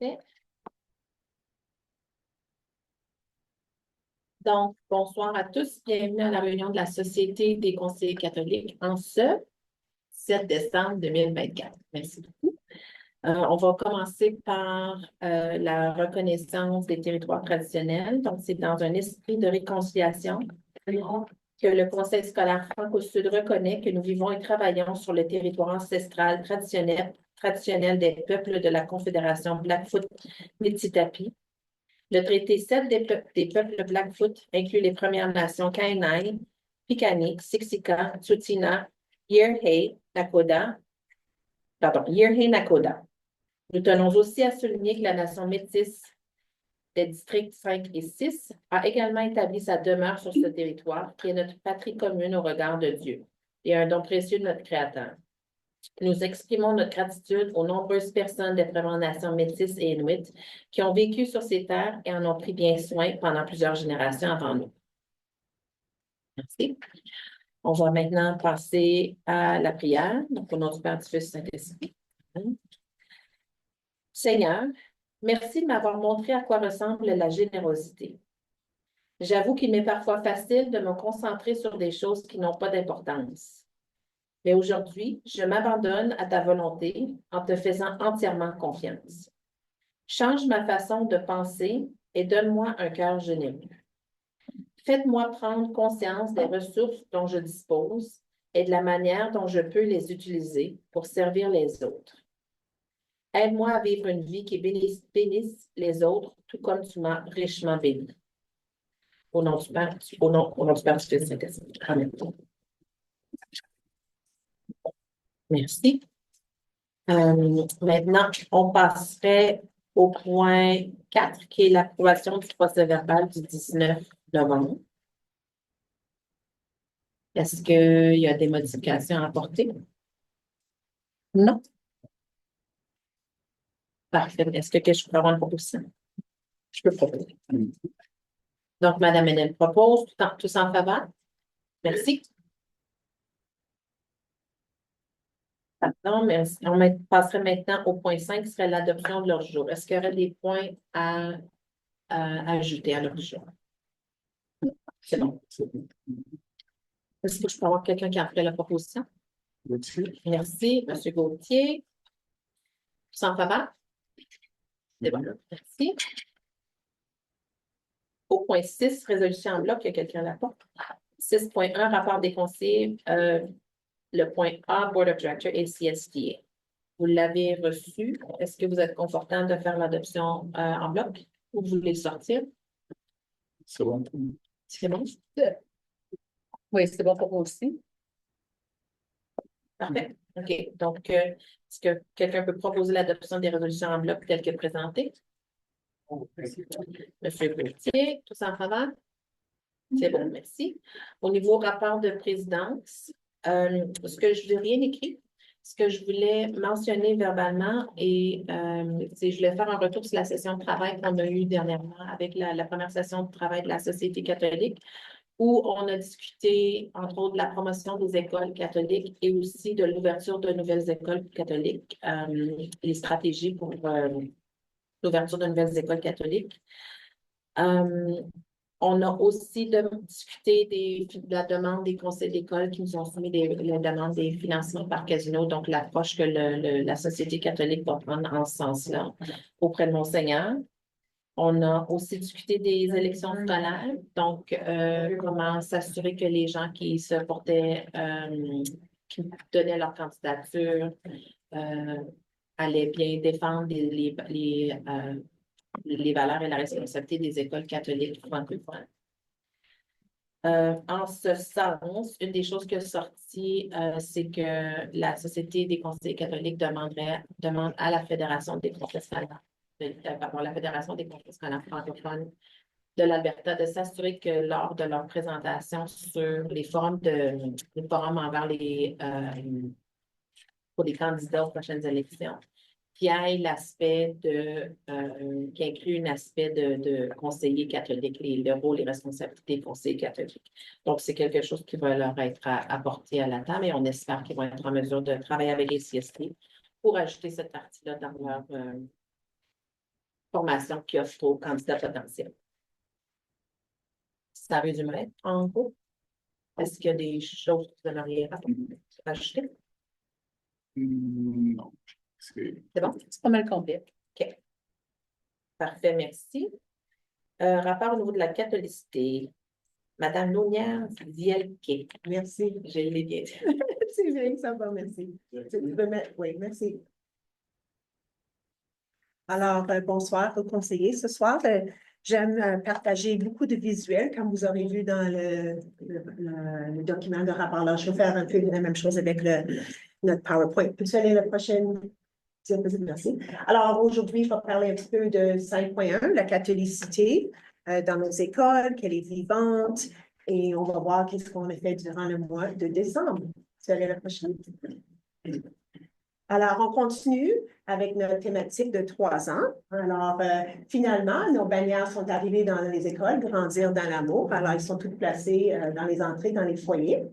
Parfait. Donc, bonsoir à tous. Bienvenue à la réunion de la Société des conseillers catholiques en ce 7 décembre 2024. Merci beaucoup. On va commencer par la reconnaissance des territoires traditionnels. Donc, c'est dans un esprit de réconciliation que le Conseil scolaire Franco-Sud reconnaît que nous vivons et travaillons sur le territoire ancestral traditionnel des peuples de la Confédération Blackfoot Métis-Tapis. Le traité 7 des peuples Blackfoot inclut les Premières Nations Kainai, Piikani, Siksika, Tsuut'ina, Yerhé, Nakoda. Nous tenons aussi à souligner que la nation métisse des districts 5 et 6 a également établi sa demeure sur ce territoire, qui est notre patrie commune au regard de Dieu et un don précieux de notre Créateur. Nous exprimons notre gratitude aux nombreuses personnes des Premières Nations métisses et inuites qui ont vécu sur ces terres et en ont pris bien soin pendant plusieurs générations avant nous. Merci. On va maintenant passer à la prière. Donc, au nom du Père, du Fils et du Saint-Esprit. Seigneur, merci de m'avoir montré à quoi ressemble la générosité. J'avoue qu'il m'est parfois facile de me concentrer sur des choses qui n'ont pas d'importance. Mais aujourd'hui, je m'abandonne à ta volonté en te faisant entièrement confiance. Change ma façon de penser et donne-moi un cœur généreux. Faites-moi prendre conscience des ressources dont je dispose et de la manière dont je peux les utiliser pour servir les autres. Aide-moi à vivre une vie qui bénisse les autres, tout comme tu m'as richement béni. Au nom du Père, du Fils et du Saint-Esprit. Amen. Merci. Maintenant, on passerait au point 4, qui est l'approbation du procès-verbal du 19 novembre. Est-ce qu'il y a des modifications à apporter? Non. Parfait. Est-ce que je peux avoir une proposition? Je peux proposer. Donc, Mme Hélène propose. Tous en faveur? Merci. Pardon, mais on passerait maintenant au point 5, qui serait l'adoption de l'ordre du jour. Est-ce qu'il y aurait des points à ajouter à l'ordre du jour? C'est bon. Est-ce que je peux avoir quelqu'un qui en ferait la proposition? Merci, M. Gauthier. Tous en faveur? C'est bon. Merci. Au point 6, résolution en bloc, il y a quelqu'un là porte. 6.1, rapport des conseillers. Le point A, Board of Directors et CSTA. Vous l'avez reçu. Est-ce que vous êtes confortable de faire l'adoption en bloc ou vous voulez le sortir? C'est bon. C'est bon? Oui, c'est bon pour vous aussi. Parfait. OK. Donc, est-ce que quelqu'un peut proposer l'adoption des résolutions en bloc telles que présentées? Monsieur Gauthier, tous en faveur? C'est bon, merci. Au niveau rapport de présidence, ce que je n'ai rien écrit, ce que je voulais mentionner verbalement et je voulais faire un retour sur la session de travail qu'on a eue dernièrement avec la première session de travail de la Société catholique, où on a discuté, entre autres, de la promotion des écoles catholiques et aussi de l'ouverture de nouvelles écoles catholiques, les stratégies pour l'ouverture de nouvelles écoles catholiques. On a aussi discuté de la demande des conseils d'école qui nous ont soumis la demande des financements par casino, donc l'approche que la Société catholique va prendre en ce sens-là auprès de Monseigneur. On a aussi discuté des élections scolaires, donc comment s'assurer que les gens qui se portaient, qui donnaient leur candidature, allaient bien défendre les valeurs et la responsabilité des écoles catholiques francophones. En ce sens, une des choses qui est sortie, c'est que la Société des conseillers catholiques demande à la Fédération des conseillers scolaires, la Fédération des conseillers scolaires francophones de l'Alberta de s'assurer que lors de leur présentation sur les forums envers pour les candidats aux prochaines élections, qui inclut un aspect de conseiller catholique, le rôle et responsabilités des conseillers catholiques. Donc, c'est quelque chose qui va leur être apporté à la table et on espère qu'ils vont être en mesure de travailler avec les CST pour ajouter cette partie-là dans formation qui offre aux candidats potentiels. Ça résumerait, en gros. Est-ce qu'il y a des choses que vous aimeriez ajouter? Non. C'est C'est bon? C'est pas mal complet. OK. Parfait, merci. Rapport au niveau de la catholicité. Madame Nounière Vielke. Merci. Je l'ai bien dit. C'est bien, ça va, merci. Oui, merci. Alors, bonsoir aux conseillers. Ce soir, j'aime partager beaucoup de visuels, comme vous aurez vu dans le document de rapport. Alors, je vais faire un peu la même chose avec notre PowerPoint. Peux-tu aller à la prochaine diapositive? Merci. Alors, aujourd'hui, je vais parler un petit peu de 5.1, la catholicité dans nos écoles, qu'elle est vivante, et on va voir qu'est-ce qu'on a fait durant le mois de décembre. Tu aller à la prochaine. Alors, on continue avec notre thématique de 3 ans. Alors, finalement, nos bannières sont arrivées dans les écoles, Grandir dans l'amour. Alors, ils sont toutes placées dans les entrées, dans les foyers.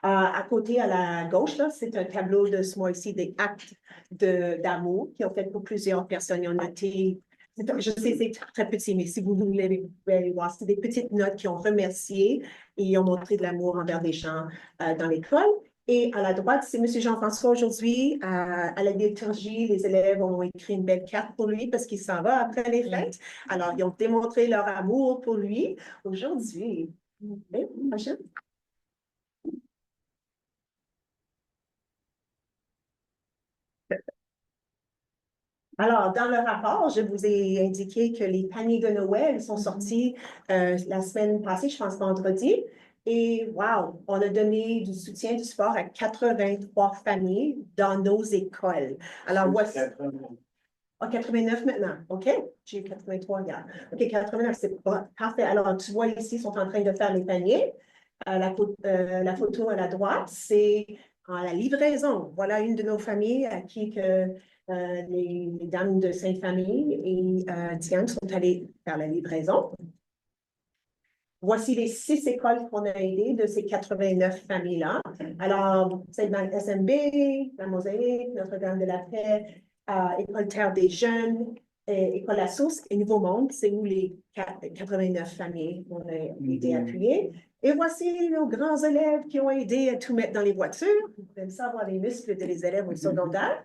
À côté, à la gauche, là, c'est un tableau de ce mois-ci des actes d'amour qui ont fait pour plusieurs personnes. Ils ont noté, je sais, c'est très petit, mais si vous voulez, vous pouvez aller voir, c'est des petites notes qui ont remercié et ils ont montré de l'amour envers des gens dans l'école. Et à la droite, c'est M. Jean-François aujourd'hui. À la liturgie, les élèves ont écrit une belle carte pour lui parce qu'il s'en va après les fêtes. Alors, ils ont démontré leur amour pour lui aujourd'hui. Prochaine. Alors, dans le rapport, je vous ai indiqué que les paniers de Noël sont sortis la semaine passée, je pense vendredi. Et wow, on a donné du soutien, du support à 83 familles dans nos écoles. Alors, voici. 89 maintenant, OK? J'ai 83, regarde. OK, 89, c'est parfait. Alors, tu vois ici, ils sont en train de faire les paniers. La photo à la droite, c'est la livraison. Voilà une de nos familles à qui les dames de Sainte-Famille et Diane sont allées faire la livraison. Voici les 6 écoles qu'on a aidées de ces 89 familles-là. Alors, c'est dans le SMB, la Mosaïque, Notre-Dame de la Paix, École Terre des Jeunes, École La Source et Nouveau Monde, c'est où les 89 familles ont été appuyées. Et voici nos grands élèves qui ont aidé à tout mettre dans les voitures. Vous pouvez savoir les muscles des élèves au secondaire.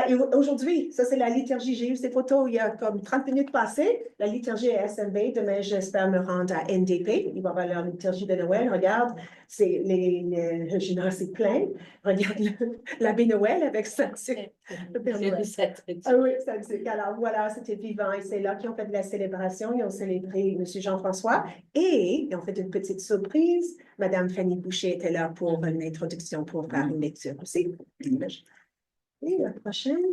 Et aujourd'hui, ça c'est la liturgie. J'ai eu ces photos il y a comme 30 minutes passées. La liturgie est SMB. Demain, j'espère me rendre à NDP. Il va y avoir leur liturgie de Noël. Regarde, c'est le gymnase est plein. Regarde l'abbé Noël avec sa le Père Noël. Ah oui, ça dit. Alors voilà, c'était vivant. Et c'est là qu'ils ont fait de la célébration. Ils ont célébré M. Jean-François et ils ont fait une petite surprise. Madame Fanny Boucher était là pour une introduction, pour faire une lecture aussi. Et la prochaine.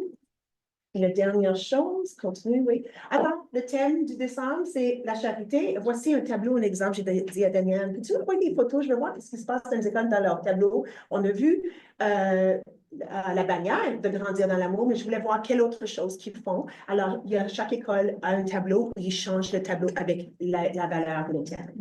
Et la dernière chose, continue, oui. Alors, le thème du décembre, c'est la charité. Voici un tableau, un exemple. J'ai dit à Daniel, peux-tu envoyer des photos? Je veux voir ce qui se passe dans les écoles dans leur tableau. On a vu la bannière de Grandir dans l'amour, mais je voulais voir quelle autre chose qu'ils font. Alors, chaque école a un tableau, ils changent le tableau avec la valeur de l'interne.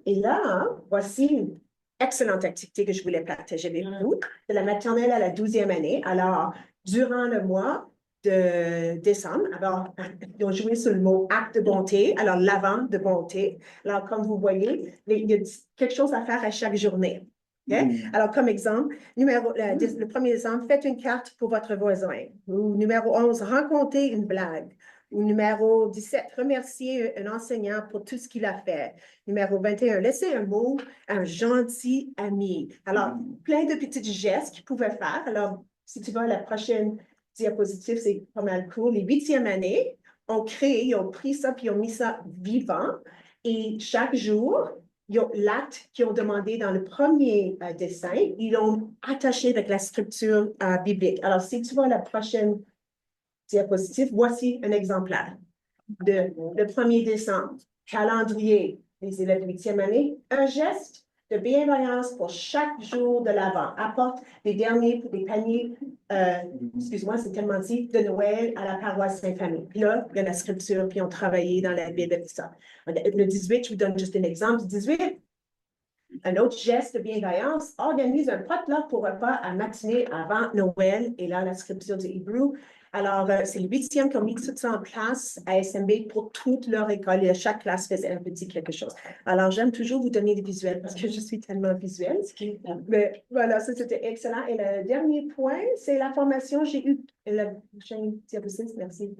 Et là, voici une excellente activité que je voulais partager avec vous, de la maternelle à la 12e année. Alors, durant le mois de décembre, alors, ils ont joué sur le mot acte de bonté, alors l'avant de bonté. Alors, comme vous voyez, il y a quelque chose à faire à chaque journée. Okay? Alors, comme exemple, le premier exemple, faites une carte pour votre voisin. Ou numéro 11, racontez une blague. Ou numéro 17, remercier un enseignant pour tout ce qu'il a fait. Numéro 21, laissez un mot à un gentil ami. Alors, plein de petits gestes qu'ils pouvaient faire. Alors, si tu vas à la prochaine diapositive, c'est pas mal cool. Les 8e années ont créé, ils ont pris ça, puis ils ont mis ça vivant. Et chaque jour, l'acte qu'ils ont demandé dans le premier dessin, ils l'ont attaché avec la scripture biblique. Alors, si tu vas à la prochaine diapositive, voici un exemplaire le 1er décembre, calendrier des élèves de 8e année, un geste de bienveillance pour chaque jour de l'Avent. Apporte des paniers, excuse-moi, c'est tellement dit, de Noël à la paroisse Sainte-Famille. Puis là, il y a la scripture, puis on travaillé dans la Bible et tout ça. Le 18, je vous donne juste un exemple. Le 18, un autre geste de bienveillance, organise un potluck pour repas à matinée avant Noël. Et là, la scripture du Hébreu, Alors, c'est le 8e qui ont mis tout ça en place à SMB pour toute leur école. Et chaque classe faisait un petit quelque chose. Alors, j'aime toujours vous donner des visuels parce que je suis tellement visuelle. Mais voilà, ça, c'était excellent. Et le dernier point, c'est la formation. J'ai eu la prochaine diapositive, merci.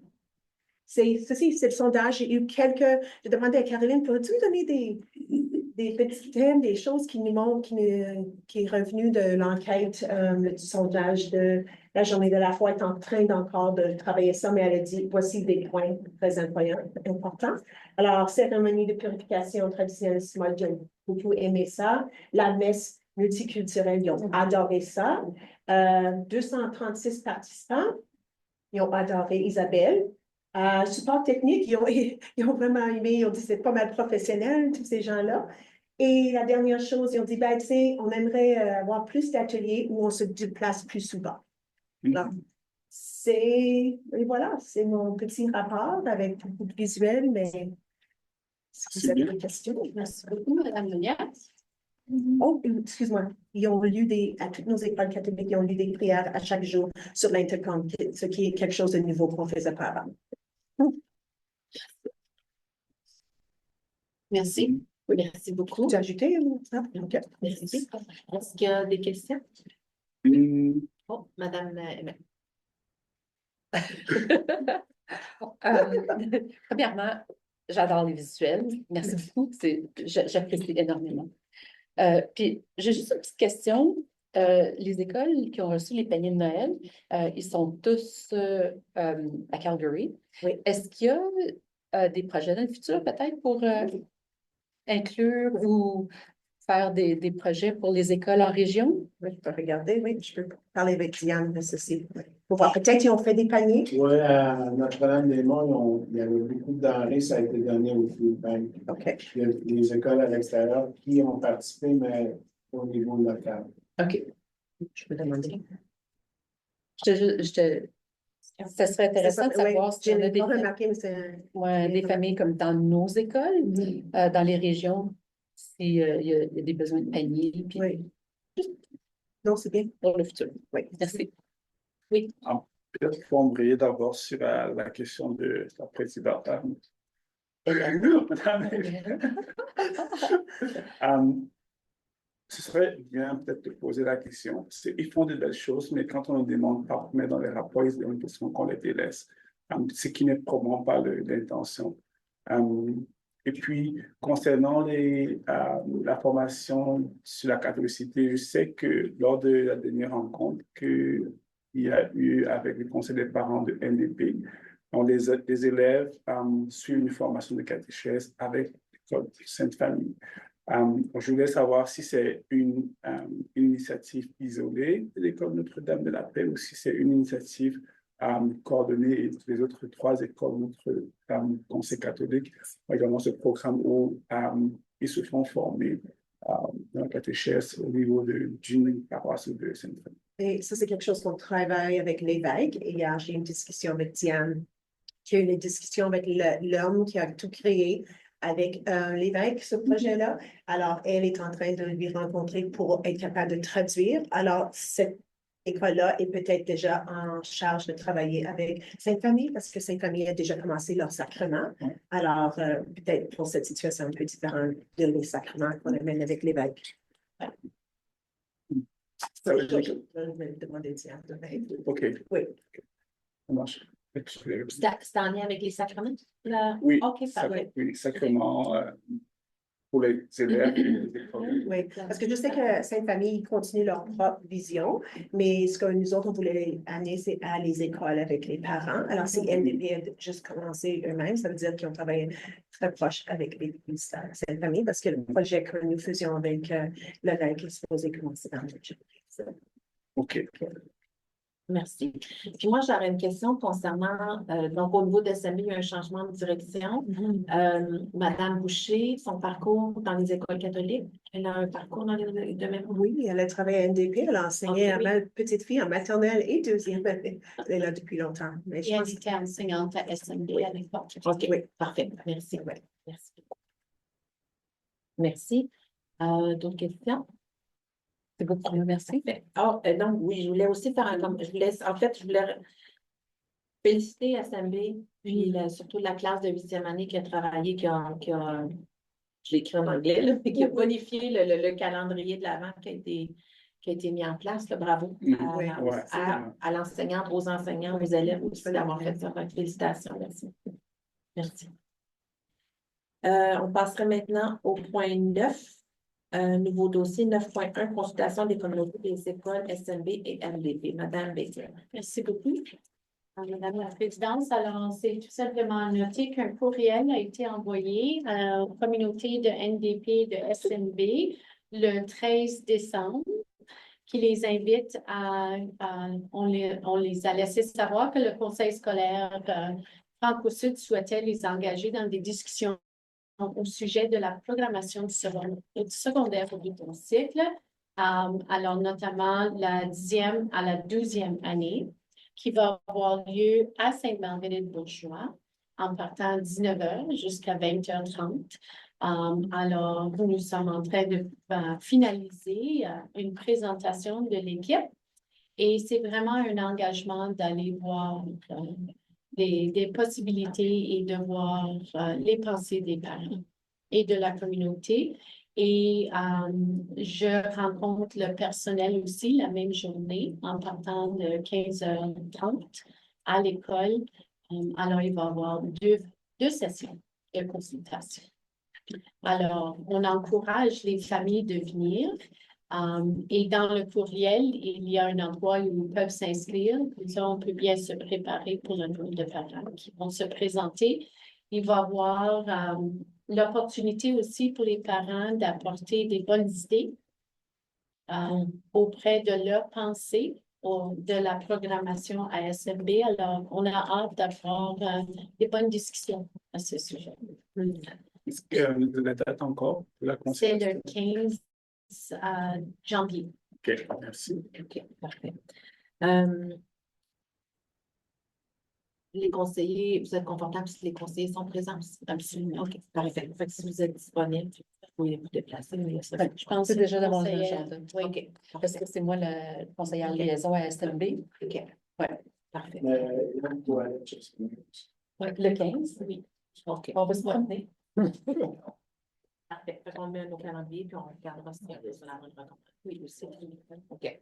Ceci, c'est le sondage. J'ai eu quelques. J'ai demandé à Caroline, peux-tu me donner des petits thèmes, des choses qui nous montrent, qui est revenu de l'enquête, du sondage de la Journée de la foi est en train encore de travailler ça, mais elle a dit voici des points très importants. Alors, cérémonie de purification traditionnelle, moi, j'ai beaucoup aimé ça. La messe multiculturelle, ils ont adoré ça. 236 participants, ils ont adoré Isabelle. Support technique, ils ont vraiment aimé, ils ont dit c'est pas mal professionnel, tous ces gens-là. Et la dernière chose, ils ont dit, ben, tu sais, on aimerait avoir plus d'ateliers où on se déplace plus souvent. Alors, et voilà, c'est mon petit rapport avec beaucoup de visuels, mais si vous avez des questions. Merci beaucoup, Madame Meunier. Oh, excuse-moi. Ils ont lu à toutes nos écoles catholiques, ils ont lu des prières à chaque jour sur l'intercom, ce qui est quelque chose de nouveau qu'on faisait pas avant. Merci. Merci beaucoup. Tu as ajouté? OK. Merci. Est-ce qu'il y a des questions? Oh, Madame Emma. Premièrement, j'adore les visuels. Merci beaucoup. J'apprécie énormément. Puis, j'ai juste une petite question. Les écoles qui ont reçu les paniers de Noël, ils sont tous à Calgary. Oui. Est-ce qu'il y a des projets dans le futur, peut-être, pour inclure ou faire des projets pour les écoles en région? Oui, je peux regarder, oui, je peux parler avec Diane de ceci. Pour voir, peut-être qu'ils ont fait des paniers. Oui, à Notre-Dame-des-Monts, il y avait beaucoup de denrées, ça a été donné aux Philippines. OK. Il y a des écoles à l'extérieur qui ont participé, mais au niveau local. OK. Je peux demander. Ça serait intéressant de savoir s'il y en a pas remarqué, mais c'est des familles comme dans nos écoles, dans les régions, s'il y a des besoins de paniers, puis oui. Non, c'est bien. pour le futur. Oui. Merci. Peut-être qu'il faut embrayer d'abord sur la question de la présidente. Madame ce serait bien peut-être de poser la question. Ils font de belles choses, mais quand on ne demande pas, mais dans les rapports, ils ont une question qu'on les délaisse, ce qui n'est probablement pas l'intention. Et puis, concernant la formation sur la catholicité, je sais que lors de la dernière rencontre qu'il y a eu avec le conseil des parents de NDP, les élèves suivent une formation de catéchèse avec l'école Sainte-Famille. Je voulais savoir si c'est une initiative isolée de l'école Notre-Dame de la Paix ou si c'est une initiative coordonnée et les autres 3 écoles, notre conseil catholique, ont également ce programme où ils se font former dans la catéchèse au niveau d'une paroisse de Sainte-Famille. Et ça, c'est quelque chose qu'on travaille avec l'évêque. Et hier, j'ai eu une discussion avec Diane, qui a eu une discussion avec l'homme qui a tout créé avec l'évêque, ce projet-là. Alors, elle est en train de lui rencontrer pour être capable de traduire. Alors, cette école-là est peut-être déjà en charge de travailler avec Sainte-Famille, parce que Sainte-Famille a déjà commencé leur sacrement. Alors, peut-être pour cette situation un peu différente de les sacrements qu'on amène avec l'évêque. Ça veut dire Je vais demander Diane. OK. Oui. Ça marche. C'est en lien avec les sacrements? Oui, OK, parfait. oui, sacrément pour les élèves. Oui, parce que je sais que Sainte-Famille continue leur propre vision, mais ce que nous autres, on voulait amener, c'est à les écoles avec les parents. Alors, si NDP a juste commencé eux-mêmes, ça veut dire qu'ils ont travaillé très proche avec les Sainte-Famille, parce que le projet que nous faisions avec le lac est supposé commencer dans le OK. Merci. Puis moi, j'aurais une question concernant, donc au niveau de SMB, il y a un changement de direction. Madame Boucher, son parcours dans les écoles catholiques, elle a un parcours dans les domaines. Oui, elle a travaillé à NDP, elle a enseigné Okay, à ma petite fille en maternelle et deuxième. Elle est là depuis longtemps. Mais je Et elle pense était enseignante à SMB à l'époque. OK, Oui. parfait. Merci. Ouais. Merci beaucoup. Merci. D'autres questions? C'est beaucoup. Merci. Donc, oui, je voulais aussi faire je voulais féliciter SMB, puis surtout la classe de 8e année qui a travaillé, je l'ai écrit en anglais, là, qui a bonifié le calendrier de l'avant qui a été mis en place. Là, bravo à l'enseignante, aux enseignants, aux élèves aussi d'avoir fait ça. Donc, félicitations, merci. Merci. On passerait maintenant au point 9. Nouveau dossier 9.1, consultation des communautés des écoles SMB et MDP. Madame Baker. Merci beaucoup. Madame la Présidente, alors c'est tout simplement noté qu'un courriel a été envoyé aux communautés de NDP et de SMB le 13 décembre qui les invite on les a laissé savoir que le conseil scolaire Franco-Sud souhaitait les engager dans des discussions au sujet de la programmation du secondaire au deuxième cycle, alors notamment la 10e à la 12e année, qui va avoir lieu à Sainte-Marguerite-Bourgeois en partant à 19h jusqu'à 20h30. Alors, nous sommes en train de finaliser une présentation de l'équipe et c'est vraiment un engagement d'aller voir des possibilités et de voir les pensées des parents et de la communauté. Et je rencontre le personnel aussi la même journée en partant de 15h30 à l'école. Alors, il va y avoir deux sessions de consultation. Alors, on encourage les familles de venir. Et dans le courriel, il y a un endroit où ils peuvent s'inscrire. Comme ça, on peut bien se préparer pour un groupe de parents qui vont se présenter. Il va y avoir l'opportunité aussi pour les parents d'apporter des bonnes idées auprès de leurs pensées de la programmation à SMB. Alors, on a hâte d'avoir des bonnes discussions à ce sujet. Est-ce que la date encore pour la C'est consultation? le 15 janvier. OK, merci. OK, parfait. Les conseillers, vous êtes confortable si les conseillers sont présents? Absolument. OK, parfait. Fait que si vous êtes disponible, vous pouvez vous déplacer. Mais ça, Je pense que c'est déjà dans mon conseillère. agenda. Oui. OK, Parce que c'est moi la conseillère liaison à SMB. OK. Ouais. Parfait. Le 15, Oui. OK. on va se promener. Parfait. Fait qu'on le met à nos calendriers puis on regardera si on a la bonne rencontre. Oui, aussi. OK.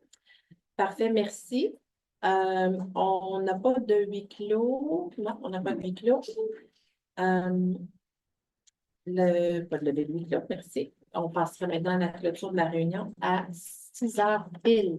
Parfait, merci. On n'a pas de huis clos. Non, on n'a pas de huis clos. Pas de lever de huis clos, merci. On passera maintenant à la clôture de la réunion à 6h pile.